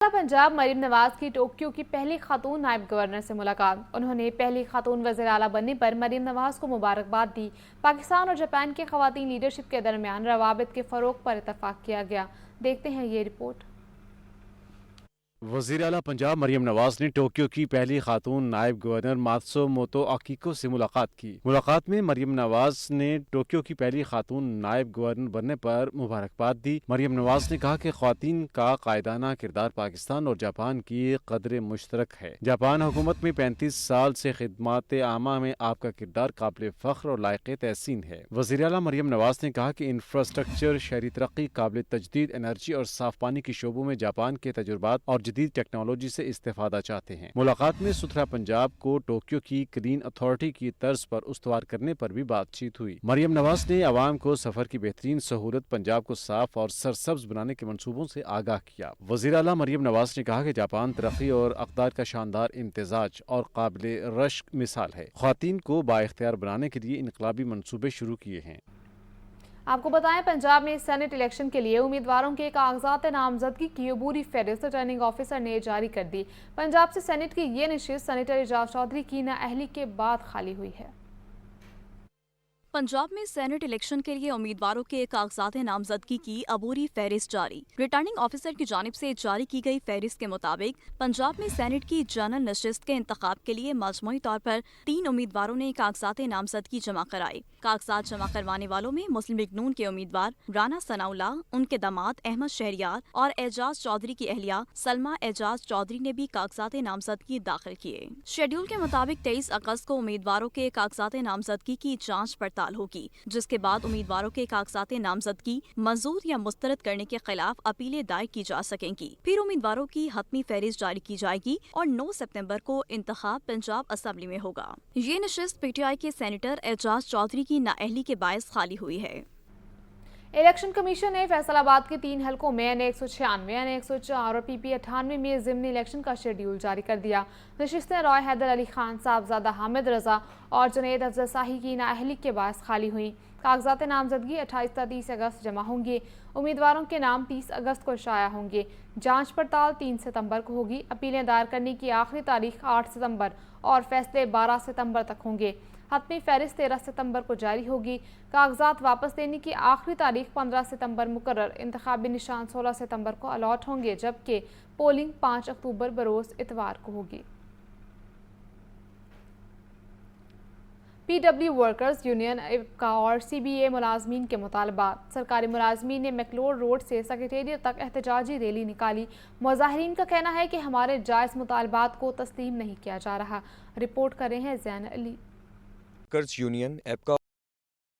पंजाब मरीम नवाज की टोक्यो की पहली खातून नायब गवर्नर से मुलाकात। उन्होंने पहली खातून वज़ीर आला बनने पर मरीम नवाज को मुबारकबाद दी। पाकिस्तान और जापान के ख़वातीन लीडरशिप के दरमियान रवाबित के फ़रोग़ पर इत्तफ़ाक़ किया गया। देखते हैं ये रिपोर्ट। वज़ीर आला पंजाब मरीम नवाज ने टोक्यो की पहली खातून नायब गवर्नर मात्सुमोतो अकीको से मुलाकात की। मुलाकात में मरीम नवाज ने टोक्यो की पहली खातून नायब गवर्नर बनने पर मुबारकबाद दी। मरीम नवाज ने कहा कि ख़वातीन का कायदाना किरदार पाकिस्तान और जापान की कदर मुश्तरक है। जापान हुकूमत में 35 साल से खिदमत आमा में आपका किरदार काबिल फ़ख्र और लायक तहसीन है। वज़ीर आला मरीम नवाज ने कहा कि इंफ्रास्ट्रक्चर, शहरी तरक्की, काबिल तजदीद एनर्जी और साफ पानी के शोबों में जापान के तजुर्बात और जदीद टेक्नोलॉजी से इस्तेफादा चाहते हैं। मुलाकात में सुथरा पंजाब को टोक्यो की क्लीन अथॉरिटी की तर्ज पर उस्तवार करने पर भी बातचीत हुई। मरीम नवाज ने अवाम को सफर की बेहतरीन सहूलत, पंजाब को साफ और सरसब्ज बनाने के मंसूबों से आगाह किया। वज़ीर आला मरीम नवाज ने कहा कि जापान तरक्की और अक़दार का शानदार इम्तिजाज और काबिल रश्क मिसाल है। ख़वातीन को बाइख्तियार बनाने के लिए इनकलाबी मंसूबे शुरू किए हैं। आपको बताएं, पंजाब में सेनेट इलेक्शन के लिए उम्मीदवारों के कागजात नामजदगी की अबूरी फहरिस्त रिटर्निंग ऑफिसर ने जारी कर दी। पंजाब से सेनेट की ये नशिस्त सेनेटर एजाज चौधरी की नाअहली के बाद खाली हुई है। पंजाब में सेनेट इलेक्शन के लिए उम्मीदवारों के कागजात नामजदगी की अबूरी फहरिस्त जारी। रिटर्निंग ऑफिसर की जानिब से जारी की गई फहरिस्त के मुताबिक पंजाब में सेनेट की जनरल नशिस्त के इंतखाब के लिए मजमूई तौर पर 3 उम्मीदवारों ने कागजात नामजदगी जमा कराई। कागजात जमा करवाने वालों में मुस्लिम लीग नून के उम्मीदवार राना सनाउल्लाह, उनके दामाद अहमद शहरियार और एजाज चौधरी की अहलिया सलमा एजाज चौधरी ने भी कागजात नामजदगी दाखिल किए। शेड्यूल के मुताबिक 23 अगस्त को उम्मीदवारों के कागजात नामजदगी की जाँच पड़ताल होगी, जिसके बाद उम्मीदवारों के कागजात नामजदगी मंजूर या मुस्तरद करने के खिलाफ अपीलें दायर की जा सकेंगी। फिर उम्मीदवारों की हतमी फहरिस्त जारी की जाएगी और 9 सितंबर को इंतखाब पंजाब असेंबली में होगा। ये नशिस्त पीटीआई के सेनेटर एजाज चौधरी की नाअहली के बायस खाली हुई है। इलेक्शन कमीशन ने फैसलाबाद के 3 हलकों में N196, N104 और PP 98 में ज़िमनी इलेक्शन का शेड्यूल जारी कर दिया। नशिस्तें रॉय हैदर अली खान, साहबजादा हामिद रजा और जुनैद अफजल शाही की नाअहली के बायस खाली हुई। कागजात नामजदगी 28 से 30 अगस्त जमा होंगे। उम्मीदवारों के नाम 30 अगस्त को शाया होंगे। जांच पड़ताल 3 सितंबर को होगी। अपीलें दायर करने की आखिरी तारीख 8 सितंबर और फैसले 12 सितंबर तक होंगे। हतमी फहरिस्त 13 सितंबर को जारी होगी। कागजात वापस देने की आखिरी तारीख 15 सितंबर मुकर्रर। इंतखाबी निशान 16 सितंबर को अलॉट होंगे, जबकि पोलिंग 5 अक्टूबर बरोज़ इतवार को होगी। PW वर्कर्स यूनियन का और CBA मुलाजमीन के मुतालबात। सरकारी मुलाजमीन ने मैकलोड रोड से सेक्रेटेरिएट तक एहतजाजी रैली निकाली। मुजाहिरीन का कहना है कि हमारे जायज़ मुतालबात को तस्लीम नहीं किया जा रहा। रिपोर्ट कर रहे हैं ज़ैन अली। वर्कर्स यूनियन एपका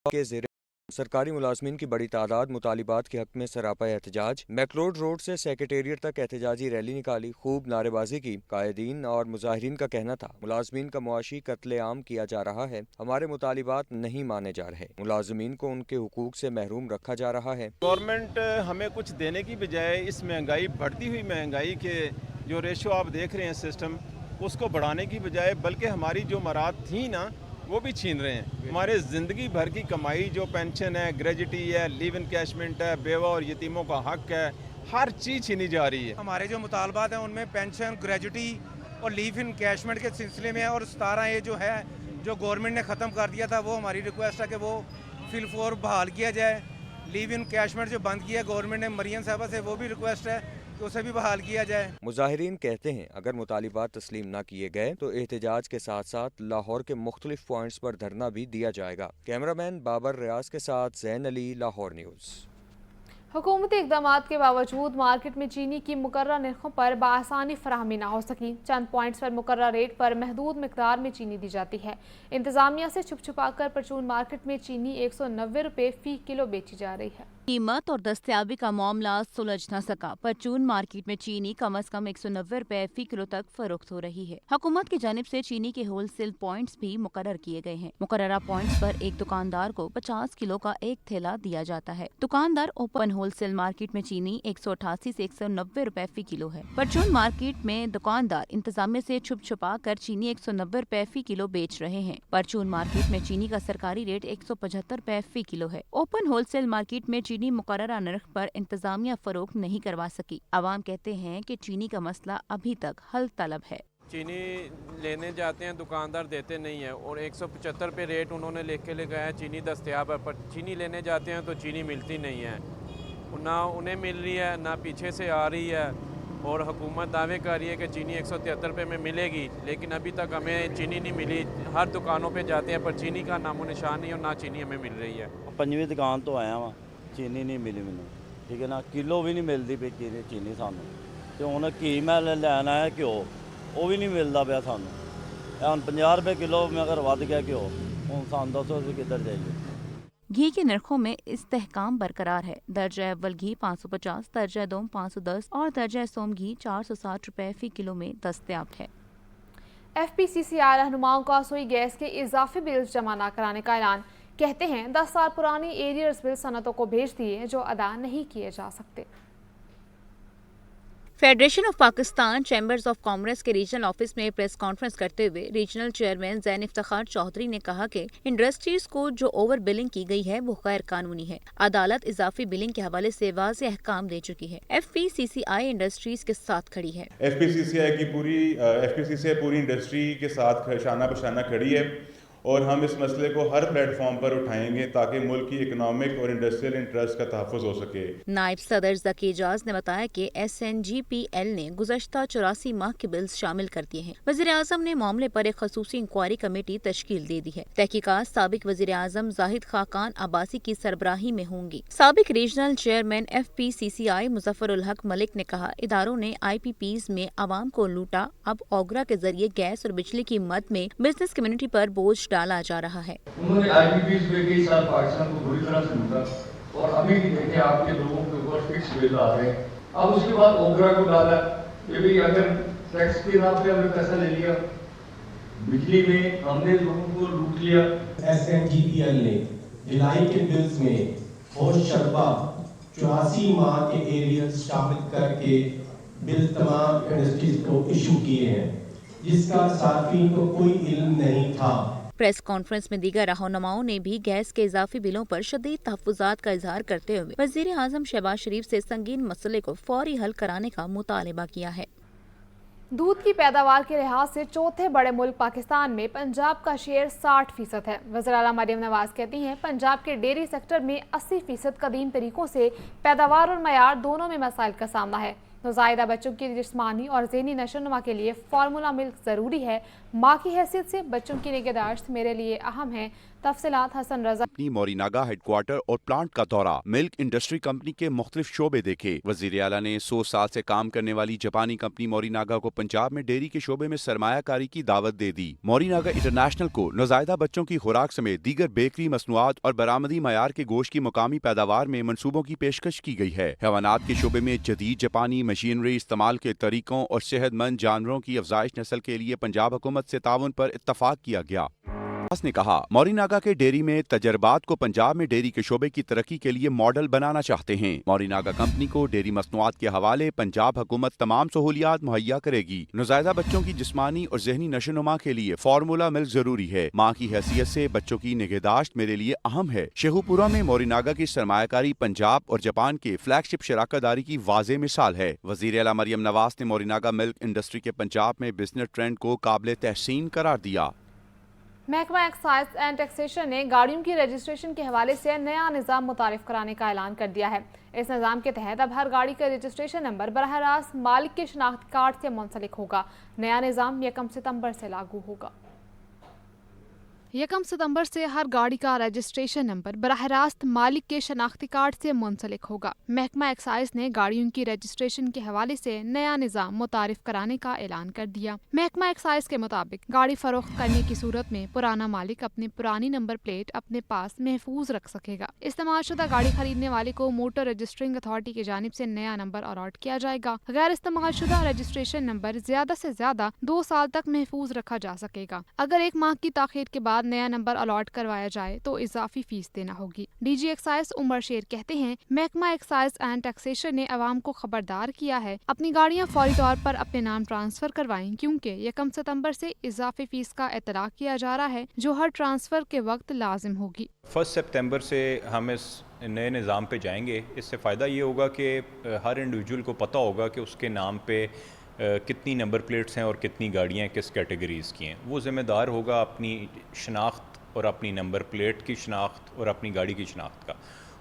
के ज़ेरे सरकारी मुलाजमीन की बड़ी तादाद मुतालिबात के हक में सरापा एहतजाज। मैकलोड रोड से सेक्रेटेरिएट तक एहतजाजी रैली निकाली, खूब नारेबाजी की। कायदीन और मुजाहिरीन का कहना था मुलाजमीन का मुआशी कत्लेआम किया जा रहा है, हमारे मुतालिबात नहीं माने जा रहे, मुलाजमीन को उनके हुकूक से महरूम रखा जा रहा है। गवर्नमेंट हमें कुछ देने की बजाय इस महंगाई, बढ़ती हुई महंगाई के जो रेशो आप देख रहे हैं सिस्टम, उसको बढ़ाने की बजाय बल्कि हमारी जो मराद थी ना वो भी छीन रहे हैं। हमारे ज़िंदगी भर की कमाई जो पेंशन है, ग्रेजुटी है, लिव इनकैशमेंट है, बेवा और यतीमों का हक है, हर चीज़ छीनी जा रही है। हमारे जो मुतालबात हैं उनमें पेंशन, ग्रेजुटी और लीव इनकैशमेंट के सिलसिले में और 17 ये जो है जो गवर्नमेंट ने ख़त्म कर दिया था, वो हमारी रिक्वेस्ट है कि वो फिलफोर बहाल किया जाए। लीव इनकैशमेंट जो बंद किया गवर्नमेंट ने मरियम साहबा से, वो भी रिक्वेस्ट है तो उसे भी बहाल किया जाए। मुजाहिरीन कहते हैं अगर मुतालिबात तस्लीम न किए गए तो एहतजाज के साथ साथ लाहौर के मुख्तलिफ पॉइंट्स पर धरना भी दिया जाएगा। कैमरामैन बाबर रियाज के साथ ज़ैन अली, लाहौर न्यूज़। हुकूमती इक़दामात के बावजूद मार्केट में चीनी की मुकर्रर नरखों पर बआसानी फराहमी न हो सकी। चंद पॉइंट्स पर मुकर्रर रेट पर महदूद मिकदार में चीनी दी जाती है। इंतज़ामिया से छुप छुपा कर परचून मार्केट में चीनी 190 रुपये फ़ी किलो बेची जा रही है। कीमत और दस्तयाबी का मामला सुलझ न सका। परचून मार्केट में चीनी कम अज कम 190 रुपए फी किलो तक फरोख्त हो रही है। हुकूमत की जानिब से चीनी के होलसेल पॉइंट्स भी मुकर्रर किए गए हैं। मुकर्ररा पॉइंट्स पर एक दुकानदार को 50 किलो का एक थैला दिया जाता है। दुकानदार ओपन होलसेल मार्केट में चीनी 188 से 190 रुपए फी किलो है। परचून मार्केट में दुकानदार इंतजामिया से छुप छुपा कर चीनी 190 रुपए फी किलो बेच रहे हैं। परचून मार्केट में चीनी का सरकारी रेट 175 रुपए फी किलो है। ओपन होलसेल मार्केट में चीनी चीनी मुकर्ररा नर्ख पर इंतजामिया फरोख्त नहीं करवा सकी। आवाम कहते हैं कि चीनी का मसला अभी तक हल तलब है। चीनी लेने जाते हैं, दुकानदार देते नहीं है और 175 पे रेट उन्होंने लिख के लगाया है, चीनी दस्तयाब है, पर चीनी लेने जाते हैं तो चीनी मिलती नहीं है, ना उन्हें मिल रही है ना पीछे से आ रही है। और हुकूमत दावे कर रही है कि चीनी 173 रुपये में मिलेगी, लेकिन अभी तक हमें चीनी नहीं मिली। हर दुकानों पे जाते हैं पर चीनी का नामो निशान नहीं और ना चीनी हमें मिल रही है। 5ਵੀਂ दुकान तो आया वा, चीनी नहीं मिली मैनू, ठीक है ना, किलो भी नहीं मिलती पई चीनी सानू। तो हुण घी मैं लैन आया घ्यो, वो भी नहीं मिलता पाया सानू। हुण 50 रुपये किलो मगर वध गया घ्यो, हुण सानू दसो असीं किधर जाइए। घी के नरखों में इस्तेहकाम बरकरार है। दर्जा अव्वल घी 550, दर्जा दोम 510 और दर्जा सोम घी 460 रुपए फी किलो में दस्तयाब है। FPCCI रहनुमाओं का सुई गैस के इजाफी बिल्स जमा न कराने का ऐलान। कहते हैं 10 साल पुरानी एरियर्स बिल सनतों को भेज दिए जो अदा नहीं किए जा सकते। Federation of Pakistan chambers of commerce के रीजनल ऑफिस में प्रेस कॉन्फ्रेंस करते हुए रीजनल चेयरमैन ज़ैन इफ्तिखार चौधरी ने कहा कि इंडस्ट्रीज को जो ओवर बिलिंग की गई है वो गैर कानूनी है। अदालत इजाफी बिलिंग के हवाले से वाज़ेह अहकाम दे चुकी है। FPCCI इंडस्ट्रीज के साथ खड़ी है। FPCCI पूरी इंडस्ट्री के साथ शाना बशाना खड़ी है और हम इस मसले को हर प्लेटफॉर्म पर उठाएंगे ताकि मुल्क की इकोनॉमिक और इंडस्ट्रियल इंटरेस्ट का तहफ़्फ़ुज़ हो सके। नायब सदर ज़की एजाज ने बताया कि SNGPL ने गुज़श्ता 84 माह के बिल्स शामिल कर दिए हैं। वज़ीर आज़म ने मामले पर एक खसूसी इंक्वायरी कमेटी तश्कील दे दी है। तहकीकात साबिक वज़ीर आज़म जाहिद खाकान अब्बासी की सरबराही में होंगी। साबिक रीजनल चेयरमैन FPCCI मुज़फ़्फ़रुल हक मलिक ने कहा, इदारों ने IPPs में आवाम को लूटा, अब ओगरा के जरिए गैस और बिजली की मद में बिजनेस कम्युनिटी पर बोझ डाला जा रहा है। उन्होंने IPPs में कई साल पाकिस्तान को बुरी तरह से लूटा और अभी भी देखें आपके लोगों के ऊपर फिक्स बिल आ रहे हैं। अब उसके बाद ओगरा को डाला, ये भी अगर टैक्स के नाम पे हमने पैसा ले लिया, बिजली में हमने लोगों को लूट लिया। SNGPL ने जुलाई के बिल्स में होश शरबा 84 माह के एरियर्स शामिल करके बिल तमाम इंडस्ट्रीज को इशू किए हैं, जिसका सार्फिन को कोई इल्म नहीं था। प्रेस कॉन्फ्रेंस में दीगर रहनुमाओं ने भी गैस के इजाफी बिलों पर शदीद तहफ़्फ़ुज़ात का इजहार करते हुए वज़ीर आज़म शहबाज शरीफ से संगीन मसले को फौरी हल कराने का मुतालबा किया है। दूध की पैदावार के लिहाज से चौथे बड़े मुल्क पाकिस्तान में पंजाब का शेयर 60% है। वज़ीर आला मरियम नवाज कहती हैं, पंजाब के डेयरी सेक्टर में 80% कदीम तरीकों से पैदावार और मयार दोनों में मसाइल का सामना है। नौज़ायदा बच्चों की जिस्मानी और ज़हनी नशोनुमा के लिए फार्मूला मिल्क ज़रूरी है। माँ की हैसियत से बच्चों की निगहदाश्त मेरे लिए अहम है। तफसीलात हसन रजा। अपनी मोरीनागा हेडक्वार्टर और प्लांट का दौरा, मिल्क इंडस्ट्री कंपनी के मुख्तलिफ शोबे देखे। वज़ीर आला ने 100 साल से काम करने वाली जापानी कंपनी मोरीनागा को पंजाब में डेयरी के शोबे में सरमायाकारी की दावत दे दी। मोरीनागा इंटरनेशनल को नौज़ायदा बच्चों की खुराक समेत दीगर बेकरी मसनूआत और बरामदी मयार के गोश्त की मुकामी पैदावार में मनसूबों की पेशकश की गई है। हैवानात के शोबे में जदीद जापानी मशीनरी इस्तेमाल के तरीकों और सेहतमंद जानवरों की अफजाइश नस्ल के लिए पंजाब हुकूमत से ताउन पर इत्तफाक किया गया। ने कहा, मोरीनागा के डेयरी में तजर्बात को पंजाब में डेयरी के शोबे की तरक्की के लिए मॉडल बनाना चाहते हैं। मोरीनागा कंपनी को डेयरी मसनूआत के हवाले पंजाब हुकूमत तमाम सहूलियात मुहैया करेगी। नौज़ायदा बच्चों की जिस्मानी और ज़हनी नशोनुमा के लिए फार्मूला मिल्क जरूरी है। माँ की हैसियत से बच्चों की निगहदाश्त मेरे लिए अहम है। शेखुपुरा में मोरीनागा की सरमायाकारी पंजाब और जापान के फ्लैगशिप शराकतदारी की वाज़ेह मिसाल है। वज़ीर आला मरियम नवाज ने मोरीनागा मिल्क इंडस्ट्री के पंजाब में बिजनेस ट्रेंड को काबिल तहसीन करार दिया। महकमा एक्साइज एंड टैक्सेशन ने गाड़ियों की रजिस्ट्रेशन के हवाले से नया निज़ाम मुतारिफ कराने का ऐलान कर दिया है। इस निज़ाम के तहत अब हर गाड़ी का रजिस्ट्रेशन नंबर बराह रास्त मालिक के शनाख्ती कार्ड से मुंसलिक होगा। नया निज़ाम 1 सितंबर से लागू होगा। 1 सितंबर से हर गाड़ी का रजिस्ट्रेशन नंबर बराह रास्त मालिक के शनाख्ती कार्ड से मुंसलिक होगा। महकमा एक्साइज ने गाड़ियों की रजिस्ट्रेशन के हवाले से नया निज़ाम मुतारिफ कराने का ऐलान कर दिया। महकमा एक्साइज के मुताबिक गाड़ी फरोख्त करने की सूरत में पुराना मालिक अपनी पुरानी नंबर प्लेट अपने पास महफूज रख सकेगा। इस्तेमालशुदा गाड़ी खरीदने वाले को मोटर रजिस्टरिंग अथॉरिटी की जानिब से नया नंबर अलॉट किया जाएगा। गैर इस्तेमालशुदा रजिस्ट्रेशन नंबर ज्यादा से ज्यादा 2 साल तक महफूज रखा जा सकेगा। अगर 1 माह की ताखीर के बाद नया नंबर अलॉट करवाया जाए तो इजाफी फीस देना होगी। डीजी एक्साइज उमर शेर कहते हैं, महकमा एक्साइज एंड टैक्सेशन ने अवाम को खबरदार किया है अपनी गाड़ियां फौरी तौर पर अपने नाम ट्रांसफर करवाएं, क्योंकि 1 सितंबर से इजाफी फीस का इतलाक किया जा रहा है जो हर ट्रांसफर के वक्त लाजिम होगी। 1 सितंबर से हम इस نئے نظام پہ جائیں گے اس سے فائدہ یہ ہوگا کہ ہر انڈیویجول کو پتہ ہوگا کہ اس کے نام پہ کتنی نمبر پلیٹس ہیں اور کتنی گاڑیاں کس کیٹیگریز کی ہیں. وہ ذمہ دار ہوگا اپنی شناخت اور اپنی نمبر پلیٹ کی شناخت اور اپنی گاڑی کی شناخت کا.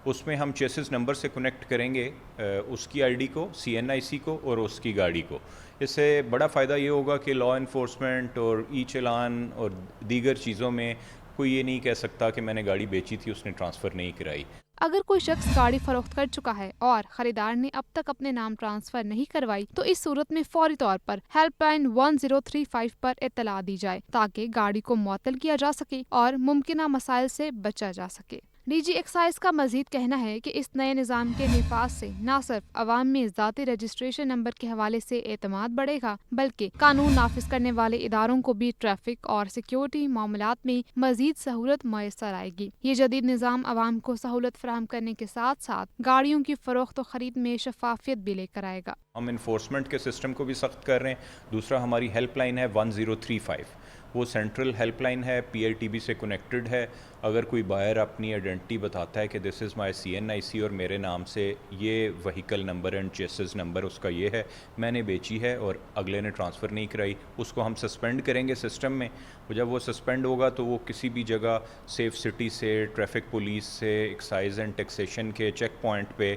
اس میں ہم چیسز نمبر سے کنیکٹ کریں گے اس کی آئی ڈی کو, CNIC کو اور اس کی گاڑی کو. اس سے بڑا فائدہ یہ ہوگا کہ لا انفورسمنٹ اور ای چلان اور دیگر چیزوں میں کوئی یہ نہیں کہہ سکتا کہ میں نے گاڑی بیچی تھی اس نے ٹرانسفر نہیں کرائی. اگر کوئی شخص گاڑی فروخت کر چکا ہے اور خریدار نے اب تک اپنے نام ٹرانسفر نہیں کروائی تو اس صورت میں فوری طور پر ہیلپ لائن 1035 پر اطلاع دی جائے تاکہ گاڑی کو معطل کیا جا سکے اور ممکنہ مسائل سے بچا جا سکے. ڈی جی ایکسائز کا مزید کہنا ہے کہ اس نئے نظام کے نفاذ سے نہ صرف عوام میں ذاتی رجسٹریشن نمبر کے حوالے سے اعتماد بڑھے گا بلکہ قانون نافذ کرنے والے اداروں کو بھی ٹریفک اور سیکیورٹی معاملات میں مزید سہولت میسر آئے گی. یہ جدید نظام عوام کو سہولت فراہم کرنے کے ساتھ ساتھ گاڑیوں کی فروخت و خرید میں شفافیت بھی لے کر آئے گا. ہم انفورسمنٹ کے سسٹم کو بھی سخت کر رہے ہیں. دوسرا ہماری ہیلپ لائن ہے 1035. وہ سینٹرل ہیلپ لائن ہے, PITB سے کنیکٹڈ ہے. اگر کوئی بائر اپنی آئیڈینٹی بتاتا ہے کہ دس از مائی CNIC اور میرے نام سے یہ وہیکل نمبر اینڈ چیسز نمبر اس کا یہ ہے, میں نے بیچی ہے اور اگلے نے ٹرانسفر نہیں کرائی, اس کو ہم سسپینڈ کریں گے سسٹم میں. جب وہ سسپینڈ ہوگا تو وہ کسی بھی جگہ سیف سٹی سے, ٹریفک پولیس سے, ایکسائز اینڈ ٹیکسیشن کے چیک پوائنٹ پہ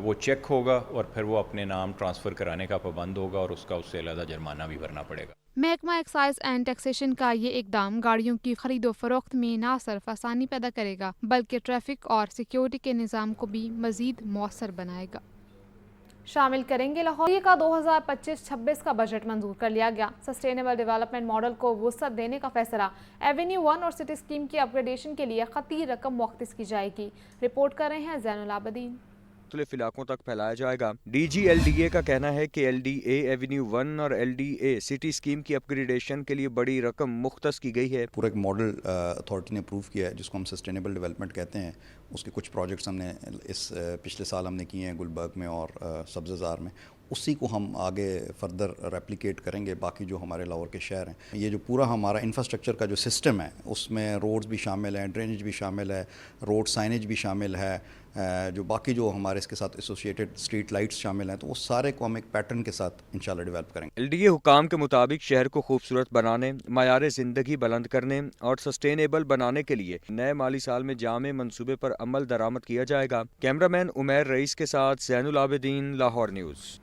وہ چیک ہوگا اور پھر وہ اپنے نام ٹرانسفر کرانے کا پابند ہوگا اور اس کا اس سے علیحدہ جرمانہ بھی بھرنا پڑے گا. محکمہ ایکسائز اینڈ ٹیکسیشن کا یہ اقدام گاڑیوں کی خرید و فروخت میں نہ صرف آسانی پیدا کرے گا بلکہ ٹریفک اور سیکیورٹی کے نظام کو بھی مزید مؤثر بنائے گا. شامل کریں گے لاہور کا 2025-26 کا بجٹ منظور کر لیا گیا. سسٹینیبل ڈیولپمنٹ ماڈل کو وسعت دینے کا فیصلہ ایونیو 1 اور سٹی اسکیم کی اپ گریڈیشن کے لیے خطیر رقم مختص کی جائے گی. رپورٹ کر رہے ہیں زین العابدین. مختلف علاقوں تک پھیلایا جائے گا. DGLDA کا کہنا ہے کہ LDA ایونیو 1 اور LDA سٹی اسکیم کی اپ گریڈیشن کے لیے بڑی رقم مختص کی گئی ہے. پورا ایک ماڈل اتھارٹی نے اپروو کیا ہے جس کو ہم سسٹینیبل ڈیولپمنٹ کہتے ہیں. اس کے کچھ پروجیکٹس ہم نے اس پچھلے سال ہم نے کیے ہیں گلبرگ میں اور سبززار میں. اسی کو ہم آگے فردر ریپلیکیٹ کریں گے باقی جو ہمارے لاہور کے شہر ہیں. یہ جو پورا ہمارا انفراسٹرکچر کا جو سسٹم ہے اس میں روڈز بھی شامل ہیں, ڈرینیج بھی شامل ہے, روڈ سائنیج بھی شامل ہے, جو باقی جو ہمارے اس کے ساتھ ایسوسیٹڈ اسٹریٹ لائٹس شامل ہیں, تو وہ سارے کو ہم ایک پیٹرن کے ساتھ انشاءاللہ ڈیولپ کریں گے. LDA حکام کے مطابق شہر کو خوبصورت بنانے, معیار زندگی بلند کرنے اور سسٹینیبل بنانے کے لیے نئے مالی سال میں جامع منصوبے پر عمل درآمد کیا جائے گا. کیمرامین عمیر رئیس کے ساتھ زین العابدین, لاہور نیوز.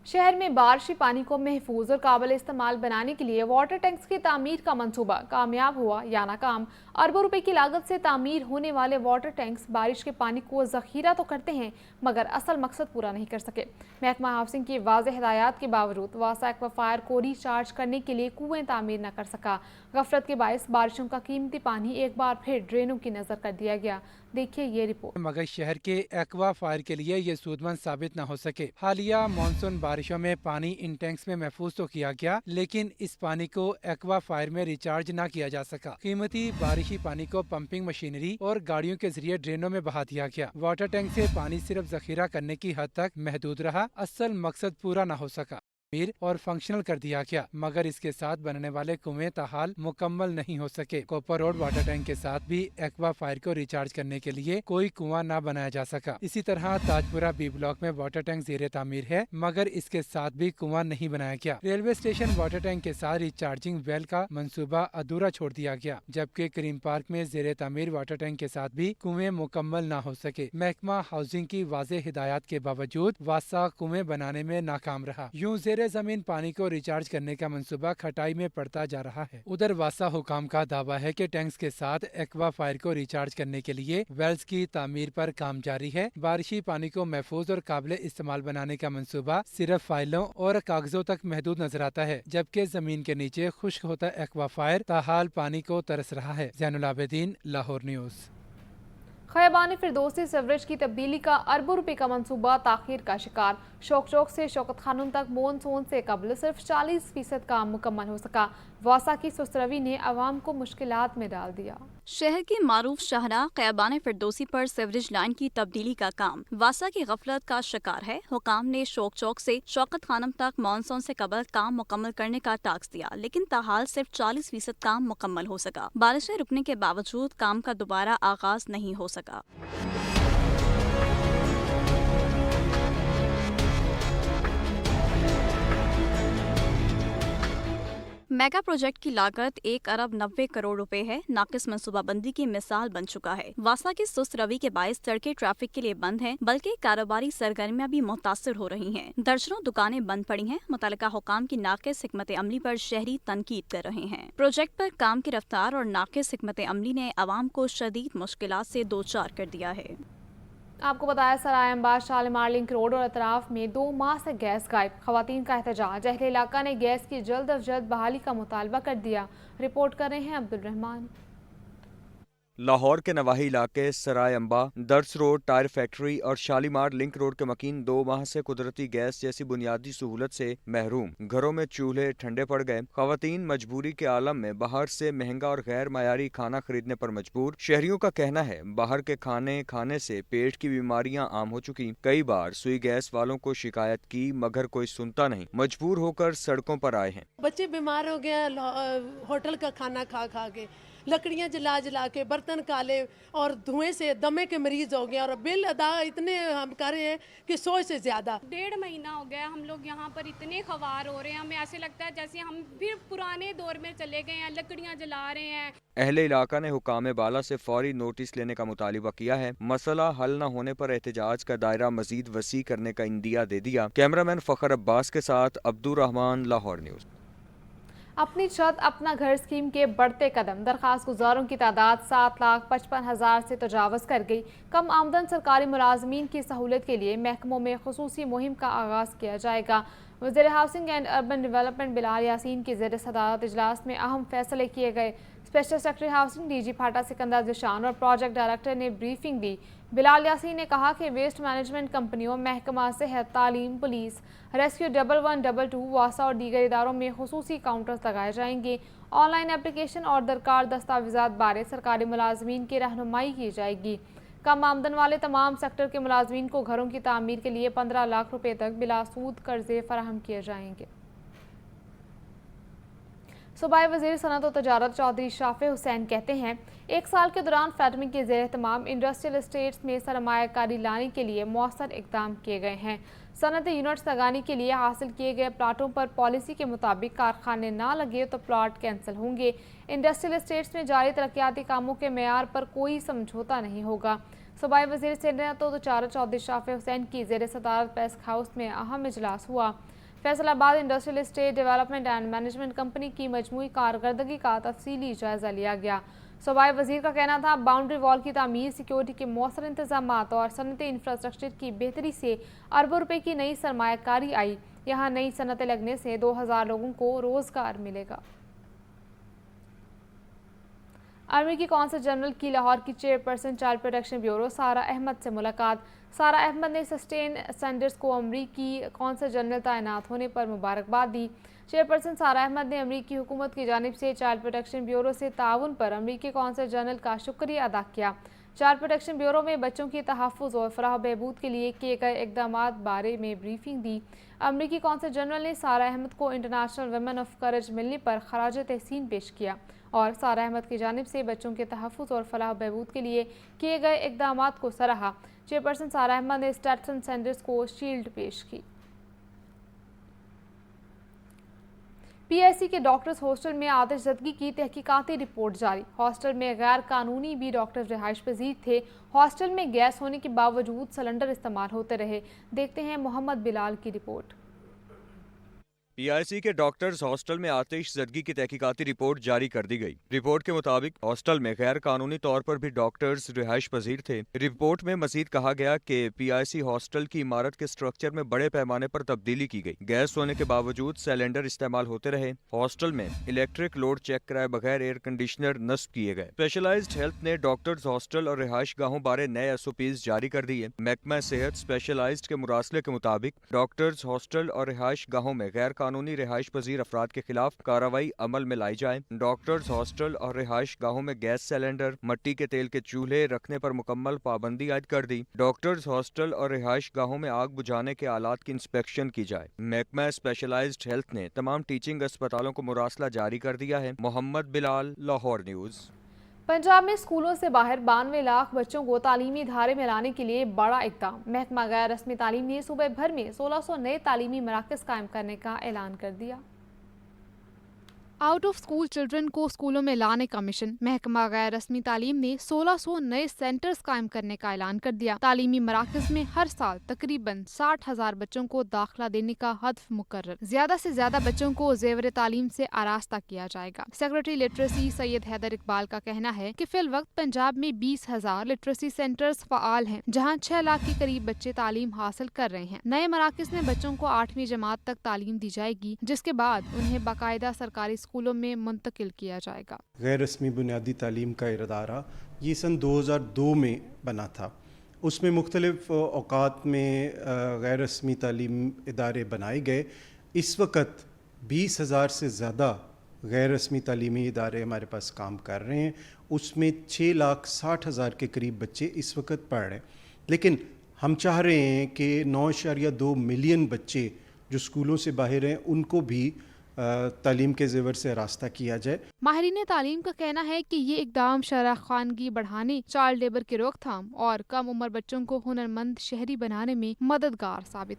شہر میں بارشی پانی کو محفوظ اور قابل استعمال بنانے کے لیے واٹر ٹینکس کی تعمیر کا منصوبہ کامیاب ہوا یا ناکام. اربوں روپے کی لاگت سے تعمیر ہونے والے واٹر ٹینکس بارش کے پانی کو ذخیرہ تو کرتے ہیں مگر اصل مقصد پورا نہیں کر سکے. محکمہ ہاؤسنگ کی واضح ہدایات کے باوجود واسا ایکوافائر کو ریچارج کرنے کے لیے کنویں تعمیر نہ کر سکا. غفلت کے باعث بارشوں کا قیمتی پانی ایک بار پھر ڈرینوں کی نظر کر دیا گیا. دیکھیے یہ رپورٹ. مگر شہر کے ایکوا فائر کے لیے یہ سودمند ثابت نہ ہو سکے. حالیہ مانسون بارشوں میں پانی ان ٹینکس میں محفوظ تو کیا گیا لیکن اس پانی کو ایکوا فائر میں ریچارج نہ کیا جا سکا. قیمتی بارشی پانی کو پمپنگ مشینری اور گاڑیوں کے ذریعے ڈرینوں میں بہا دیا گیا. واٹر ٹینک سے پانی صرف ذخیرہ کرنے کی حد تک محدود رہا, اصل مقصد پورا نہ ہو سکا اور فنکشنل کر دیا گیا مگر اس کے ساتھ بننے والے کنویں تاحال مکمل نہیں ہو سکے. کوپر روڈ واٹر ٹینک کے ساتھ بھی ایکوا فائر کو ریچارج کرنے کے لیے کوئی کنواں نہ بنایا جا سکا. اسی طرح تاجپورہ بی بلاک میں واٹر ٹینک زیر تعمیر ہے مگر اس کے ساتھ بھی کنواں نہیں بنایا گیا. ریلوے اسٹیشن واٹر ٹینک کے ساتھ ریچارجنگ ویل کا منصوبہ ادھورا چھوڑ دیا گیا جبکہ کریم پارک میں زیر تعمیر واٹر ٹینک کے ساتھ بھی کنویں مکمل نہ ہو سکے. محکمہ ہاؤسنگ کی واضح ہدایات کے باوجود واسا کنویں بنانے میں ناکام رہا. یوں زیر زمین پانی کو ریچارج کرنے کا منصوبہ کھٹائی میں پڑتا جا رہا ہے. ادھر واسا حکام کا دعویٰ ہے کہ ٹینکس کے ساتھ ایکوا فائر کو ریچارج کرنے کے لیے ویلز کی تعمیر پر کام جاری ہے. بارشی پانی کو محفوظ اور قابل استعمال بنانے کا منصوبہ صرف فائلوں اور کاغذوں تک محدود نظر آتا ہے جبکہ زمین کے نیچے خشک ہوتا ایکوا فائر تاحال پانی کو ترس رہا ہے. زین العابدین, لاہور نیوز. خیابان فردوسی سیوریج کی تبدیلی کا اربوں روپے کا منصوبہ تاخیر کا شکار. شوق چوک سے شوکت خانم تک مونسون سے قبل صرف 40% کام مکمل ہو سکا. واسا کی سسروی نے عوام کو مشکلات میں ڈال دیا. شہر کی معروف شاہراہ خیابان فردوسی پر سیوریج لائن کی تبدیلی کا کام واسا کی غفلت کا شکار ہے. حکام نے شوق چوک سے شوکت خانم تک مانسون سے قبل کام مکمل کرنے کا ٹاسک دیا لیکن تاحال صرف 40% کام مکمل ہو سکا. بارشیں رکنے کے باوجود کام کا دوبارہ آغاز نہیں ہو سکا. मेगा प्रोजेक्ट की लागत 1 अरब 90 करोड़ रुपए है। नाकिस मनसूबाबंदी की मिसाल बन चुका है। वासा की सुस्त रवि के बायस सड़कें ट्रैफिक के लिए बंद हैं, बल्कि कारोबारी सरगर्मियां भी मुतासर हो रही हैं। दर्जनों दुकानें बंद पड़ी हैं। मुतल्लिका हुकाम की नाकिस हिकमत अमली पर शहरी तनकीद कर रहे हैं। प्रोजेक्ट पर काम की रफ्तार और नाकिस हिकमत अमली ने आवाम को शदीद मुश्किलात से दो चार कर दिया है। आपको बताया सराय अंबार शालीमार लिंक रोड और अतराफ में 2 माह से गैस गायब। खवातीन का एहतजाज। अहले इलाका ने गैस की जल्द अज जल्द बहाली का मुतालबा कर दिया। रिपोर्ट कर रहे हैं अब्दुल रहमान। लाहौर के नवाही इलाके सराय अम्बा, दर्स रोड, टायर फैक्ट्री और शालीमार लिंक रोड के मकीन 2 माह से कुदरती गैस जैसी बुनियादी सहूलत से महरूम। घरों में चूल्हे ठंडे पड़ गए। खवातीन मजबूरी के आलम में बाहर से महंगा और गैर मायारी खाना खरीदने पर मजबूर। शहरियों का कहना है बाहर के खाने खाने से पेट की बीमारियां आम हो चुकी। कई बार सुई गैस वालों को शिकायत की मगर कोई सुनता नहीं। मजबूर होकर सड़कों पर आए हैं। बच्चे बीमार हो गए होटल का खाना खा खा के, लकड़ियां जला जला के, बर्तन काले और धुएं से दमे के मरीज हो गए और बिल अदा इतने हम कर रहे हैं कि 100 से ज्यादा। 1.5 महीना हो गया हम लोग यहाँ पर इतने खवार हो रहे हैं। हमें ऐसे लगता है जैसे हम फिर पुराने दौर में चले गए हैं, लकड़ियां जला रहे हैं। अहले इलाका ने हुकाम बाला से फौरी नोटिस लेने का मुतालिबा किया है। मसला हल न होने पर एहतजाज का दायरा मजीद वसी करने का इंदिया दे दिया। कैमरामैन फखर अब्बास के साथ अब्दुल रहमान, लाहौर न्यूज़। अपनी छत अपना घर स्कीम के बढ़ते कदम। दरखास्त गुजारों की तादाद 7,55,000 से तजावज़ कर गई। कम आमदन सरकारी मुलाजमीन की सहूलत के लिए महकमों में खुसूसी मुहिम का आगाज़ किया जाएगा। वज़ीर housing and urban development Bilal Yasin की ज़ेर सदारत इजलास में अहम फैसले किए गए। स्पेशल सेक्रेटरी हाउसिंग DG फाटा सिकंदर ज़िशान और प्रोजेक्ट डायरेक्टर ने ब्रीफिंग दी। बिलाल यासीन ने कहा कि वेस्ट मैनेजमेंट कंपनियों, महकमा सेहत, तालीम, पुलिस, रेस्क्यू 1112, वासा और दीगर इदारों में खुसूसी काउंटर्स लगाए जाएंगे। ऑनलाइन एप्लीकेशन और दरकार दस्तावेज़ात बारे सरकारी मुलाजमीन की रहनुमाई की जाएगी। कम आमदन वाले तमाम सेक्टर के मुलाजमीन को घरों की तामीर के लिए 15 लाख रुपए तक बिला सूद कर्जे फराहम किए जाएंगे। सूबाई वज़ीर सनअत और तजारत चौधरी शाफे हुसैन कहते हैं 1 साल के दौरान फैडमिंग के ज़ेर एहतमाम इंडस्ट्रियल एस्टेट्स में सरमायाकारी लाने के लिए मौसर इक़दाम किए गए हैं। सनअती यूनिट्स लगाने के लिए हासिल किए गए प्लाटों पर पॉलिसी के मुताबिक कारखाने ना लगे तो प्लाट कैंसिल होंगे। इंडस्ट्रियल एस्टेट्स में जारी तरक्याती कामों के मेयार पर कोई समझौता नहीं होगा। सूबाई वज़ीर सनअत और तजारत चौधरी शाफे हुसैन की ज़ेर सदारत प्रेस हाउस में अहम इजलास हुआ। Faisalabad industrial estate development and management company की मजमूई कारकर्दगी का तफसीली जायजा लिया गया। सूबाई वज़ीर का कहना था बाउंड्री वॉल की तामीर, सिक्योरिटी के मौसर इंतजामात और सनती इंफ्रास्ट्रक्चर की बेहतरी से अरबों रुपए की नई सरमायाकारी आई। यहाँ नई सनतें लगने से 2000 लोगों को रोजगार मिलेगा। अमेरिकी कौंसल जनरल की लाहौर की चेयरपर्सन चाइल्ड प्रोटेक्शन ब्यूरो सारा अहमद से मुलाकात। सारा अहमद ने सस्टेन सैंडर्स को अमेरिकी कौंसल जनरल तैनात होने पर मुबारकबाद दी। चेयरपर्सन सारा अहमद ने अमेरिकी हुकूमत की जानिब से चाइल्ड प्रोटेक्शन ब्यूरो से ताउन पर अमेरिकी कौंसल जनरल का शुक्रिया अदा किया। चाइल्ड प्रोटेक्शन ब्यूरो में बच्चों की तहफ़्फ़ुज़ और फलाह बहबूद के लिए किए गए इक़दामात बारे में ब्रीफिंग दी। अमेरिकी कौंसल जनरल ने सारा अहमद को इंटरनेशनल वुमेन ऑफ करेज मिलने पर खराज तहसीन पेश किया और सारा अहमद की जानिब से बच्चों के तहफ़्फ़ुज़ और फलाह बहबूद के लिए किए गए इक़दामात को सराहा। चेयरपर्सन सारा अहमद ने स्टेटसन सैंडर्स को शील्ड पेश की। PIC के डॉक्टर्स हॉस्टल में आतिशज़दगी की तहकीकाती रिपोर्ट जारी। हॉस्टल में गैर कानूनी भी डॉक्टर रिहाइश पजीर थे। हॉस्टल में गैस होने के बावजूद सिलेंडर इस्तेमाल होते रहे। देखते हैं मोहम्मद बिलाल की रिपोर्ट। PIC के डॉक्टर्स हॉस्टल में आतिशज़दगी की तहकीकाती रिपोर्ट जारी कर दी गई। रिपोर्ट के मुताबिक हॉस्टल में गैर कानूनी तौर पर भी डॉक्टर्स रिहाइश पजीर थे। रिपोर्ट में मजीद कहा गया कि PIC हॉस्टल की इमारत के स्ट्रक्चर में बड़े पैमाने पर तब्दीली की गई। गैस होने के बावजूद सिलेंडर इस्तेमाल होते रहे। हॉस्टल में इलेक्ट्रिक लोड चेक कराए बगैर एयर कंडीशनर नस्ब किए गए। स्पेशलाइज्ड हेल्थ ने डॉक्टर्स हॉस्टल और रिहाइश गाहों बारे नए SOPs जारी कर दिए। महकमा सेहत स्पेशलाइज्ड के मुरासले के मुताबिक डॉक्टर्स हॉस्टल और रिहाइश गाहों में गैर कानूनी रिहाइश पजीर अफराद के खिलाफ कार्रवाई अमल में लाई जाए। डॉक्टर्स हॉस्टल और रिहाइश गाहों में गैस सिलेंडर, मट्टी के तेल के चूल्हे रखने पर मुकम्मल पाबंदी आयद कर दी। डॉक्टर्स हॉस्टल और रिहाइश गाहों में आग बुझाने के आलात की इंस्पेक्शन की जाए। महकमा स्पेशलाइज्ड हेल्थ ने तमाम टीचिंग अस्पतालों को मुरासला जारी कर दिया है। मोहम्मद बिलाल, लाहौर न्यूज़। पंजाब में स्कूलों से बाहर 92 लाख बच्चों को तालीमी धारे में लाने के लिए बड़ा इक़दाम। महकमा गैर रस्मी तालीम ने सूबे भर में 1600 नए तालीमी मराकज़ कायम करने का ऐलान कर दिया। आउट ऑफ स्कूल चिल्ड्रन को स्कूलों में लाने का मिशन। महकमा गैर रस्मी तालीम ने 1600 नए सेंटर्स कायम करने का ऐलान कर दिया। तालीमी मराकज में हर साल तकरीबन 60,000 बच्चों को दाखिला देने का हदफ मुकर्रर। ज्यादा से ज्यादा बच्चों को जेवर तालीम से आरास्ता किया जाएगा। सेक्रेटरी लिटरेसी सैयद हैदर इकबाल का कहना है कि फिल वक्त पंजाब में 20,000 लिटरेसी सेंटर्स फाल हैं, जहाँ 6 लाख के करीब बच्चे तालीम हासिल कर रहे हैं। नए मराकज में बच्चों को 8वीं जमात तक तालीम दी जाएगी, जिसके बाद उन्हें बाकायदा सरकारी स्कूलों में मुंतकिल किया जाएगा। गैर रस्मी बुनियादी तालीम का इदारा ये सन 2002 में बना था। उसमें मुख्तलिफ औकात में गैर रस्मी तालीम इदारे बनाए गए। इस वक्त 20,000 से ज़्यादा गैर रस्मी तालीमी इदारे हमारे पास काम कर रहे हैं। उसमें 6,60,000 के करीब बच्चे इस वक्त पढ़ रहे हैं। लेकिन हम चाह रहे हैं कि 9.2 मिलियन बच्चे जो स्कूलों से बाहर हैं उनको भी तालीम के ज़ेवर से रास्ता किया जाए। माहिरीन तालीम का कहना है कि ये इकदाम शरह खानगी बढ़ाने, चाइल्ड लेबर की रोकथाम और कम उम्र बच्चों को हुनरमंद शहरी बनाने में मददगार साबित